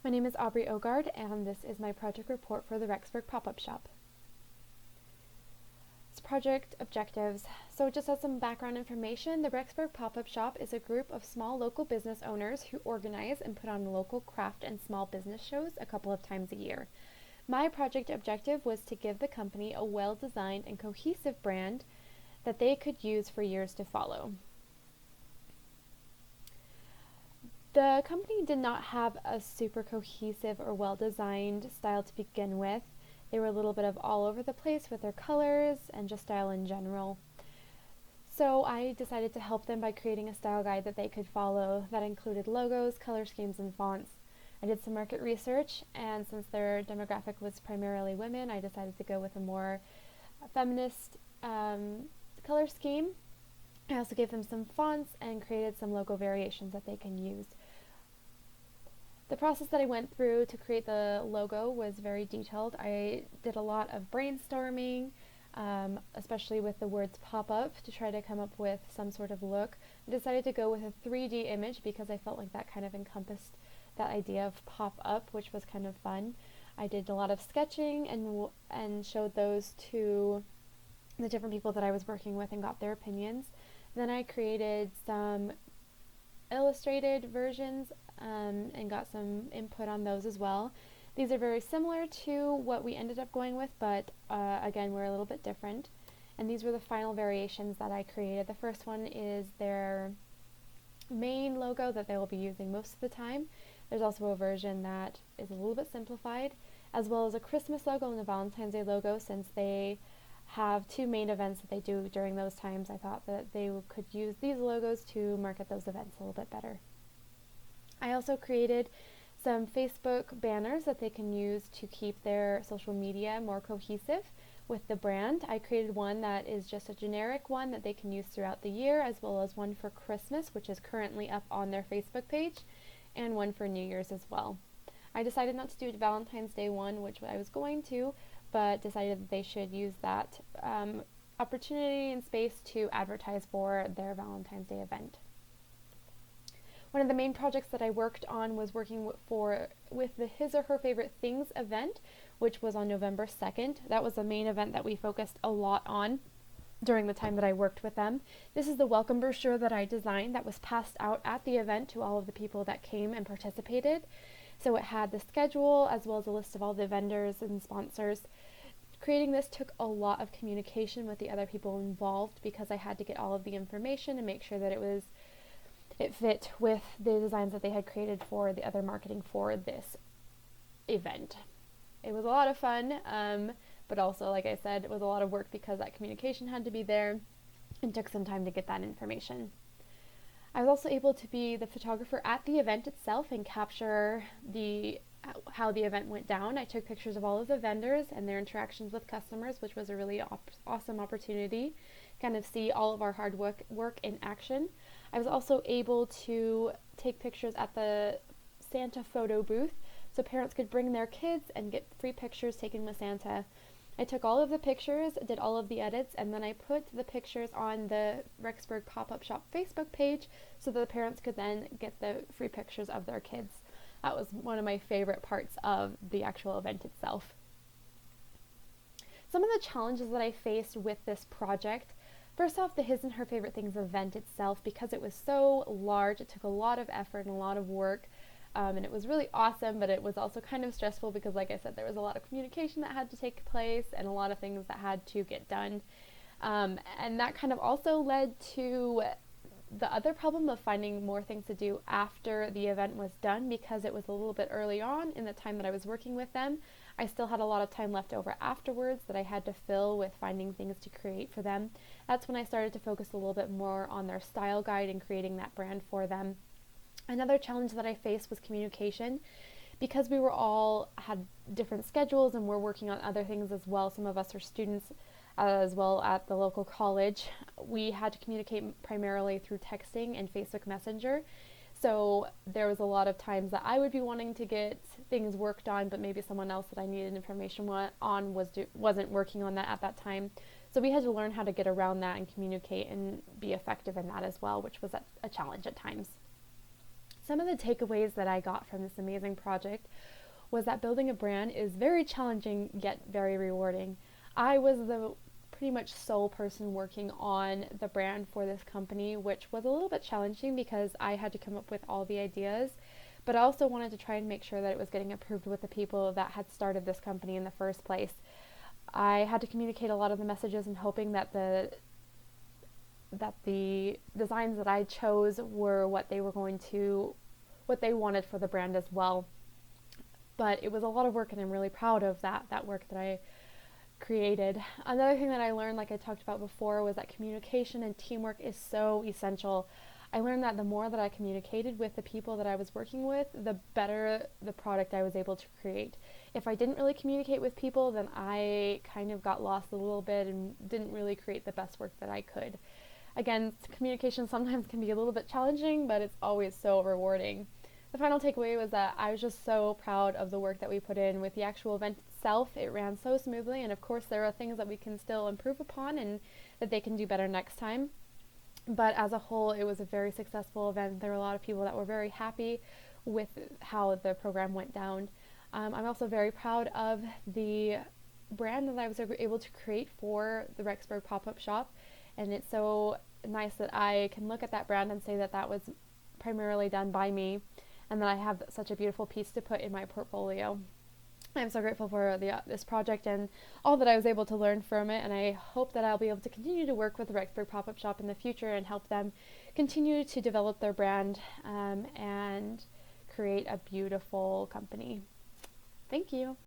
My name is Aubrey Ogard, and this is my project report for the Rexburg pop-up shop. It's project objectives. So just as some background information, the Rexburg pop-up shop is a group of small local business owners who organize and put on local craft and small business shows a couple of times a year. My project objective was to give the company a well-designed and cohesive brand that they could use for years to follow. The company did not have a super cohesive or well-designed style to begin with. They were a little bit of all over the place with their colors and just style in general. So I decided to help them by creating a style guide that they could follow that included logos, color schemes, and fonts. I did some market research, and since their demographic was primarily women, I decided to go with a more feminist color scheme. I also gave them some fonts and created some logo variations that they can use. The process that I went through to create the logo was very detailed. I did a lot of brainstorming, especially with the words pop-up, to try to come up with some sort of look. I decided to go with a 3D image because I felt like that kind of encompassed that idea of pop-up, which was kind of fun. I did a lot of sketching and showed those to the different people that I was working with and got their opinions. Then I created some illustrated versions and got some input on those as well. These are very similar to what we ended up going with, but again, we're a little bit different. And these were the final variations that I created. The first one is their main logo that they will be using most of the time. There's also a version that is a little bit simplified, as well as a Christmas logo and a Valentine's Day logo. Since they have two main events that they do during those times, I thought that they could use these logos to market those events a little bit better. I also created some Facebook banners that they can use to keep their social media more cohesive with the brand. I created one that is just a generic one that they can use throughout the year, as well as one for Christmas, which is currently up on their Facebook page, and one for New Year's as well. I decided not to do a Valentine's Day one, which I was going to, but decided that they should use that opportunity and space to advertise for their Valentine's Day event. One of the main projects that I worked on was working with the His or Her Favorite Things event, which was on November 2nd. That was the main event that we focused a lot on during the time that I worked with them. This is the welcome brochure that I designed that was passed out at the event to all of the people that came and participated. So it had the schedule as well as a list of all the vendors and sponsors. Creating this took a lot of communication with the other people involved because I had to get all of the information and make sure that it fit with the designs that they had created for the other marketing for this event. It was a lot of fun, but also, like I said, it was a lot of work because that communication had to be there and took some time to get that information. I was also able to be the photographer at the event itself and capture how the event went down. I took pictures of all of the vendors and their interactions with customers, which was a really awesome opportunity, kind of see all of our hard work in action. I was also able to take pictures at the Santa photo booth so parents could bring their kids and get free pictures taken with Santa. I took all of the pictures, did all of the edits, and then I put the pictures on the Rexburg Pop-Up Shop Facebook page so that the parents could then get the free pictures of their kids. That was one of my favorite parts of the actual event itself. Some of the challenges that I faced with this project: first off, the His and Her Favorite Things event itself, because it was so large, it took a lot of effort and a lot of work, and it was really awesome, but it was also kind of stressful because, like I said, there was a lot of communication that had to take place and a lot of things that had to get done, and that kind of also led to the other problem of finding more things to do after the event was done. Because it was a little bit early on in the time that I was working with them, I still had a lot of time left over afterwards that I had to fill with finding things to create for them. That's when I started to focus a little bit more on their style guide and creating that brand for them. Another challenge that I faced was communication. Because we were all had different schedules and we're working on other things as well. Some of us are students as well at the local college. We had to communicate primarily through texting and Facebook Messenger. So there was a lot of times that I would be wanting to get things worked on, but maybe someone else that I needed information on wasn't working on that at that time. So we had to learn how to get around that and communicate and be effective in that as well, which was a challenge at times. Some of the takeaways that I got from this amazing project was that building a brand is very challenging yet very rewarding. I was the pretty much sole person working on the brand for this company, which was a little bit challenging because I had to come up with all the ideas, but I also wanted to try and make sure that it was getting approved with the people that had started this company in the first place. I had to communicate a lot of the messages and hoping that the designs that I chose were what they wanted for the brand as well. But it was a lot of work, and I'm really proud of that work that I created. Another thing that I learned, like I talked about before, was that communication and teamwork is so essential. I learned that the more that I communicated with the people that I was working with, the better the product I was able to create. If I didn't really communicate with people, then I kind of got lost a little bit and didn't really create the best work that I could. Again, communication sometimes can be a little bit challenging, but it's always so rewarding. The final takeaway was that I was just so proud of the work that we put in with the actual event itself. It ran so smoothly, and of course there are things that we can still improve upon and that they can do better next time. But as a whole, it was a very successful event. There were a lot of people that were very happy with how the program went down. I'm also very proud of the brand that I was able to create for the Rexburg pop-up shop, and it's so nice that I can look at that brand and say that that was primarily done by me, and that I have such a beautiful piece to put in my portfolio. I'm so grateful for this project and all that I was able to learn from it, and I hope that I'll be able to continue to work with the Rexburg Pop-Up Shop in the future and help them continue to develop their brand and create a beautiful company. Thank you.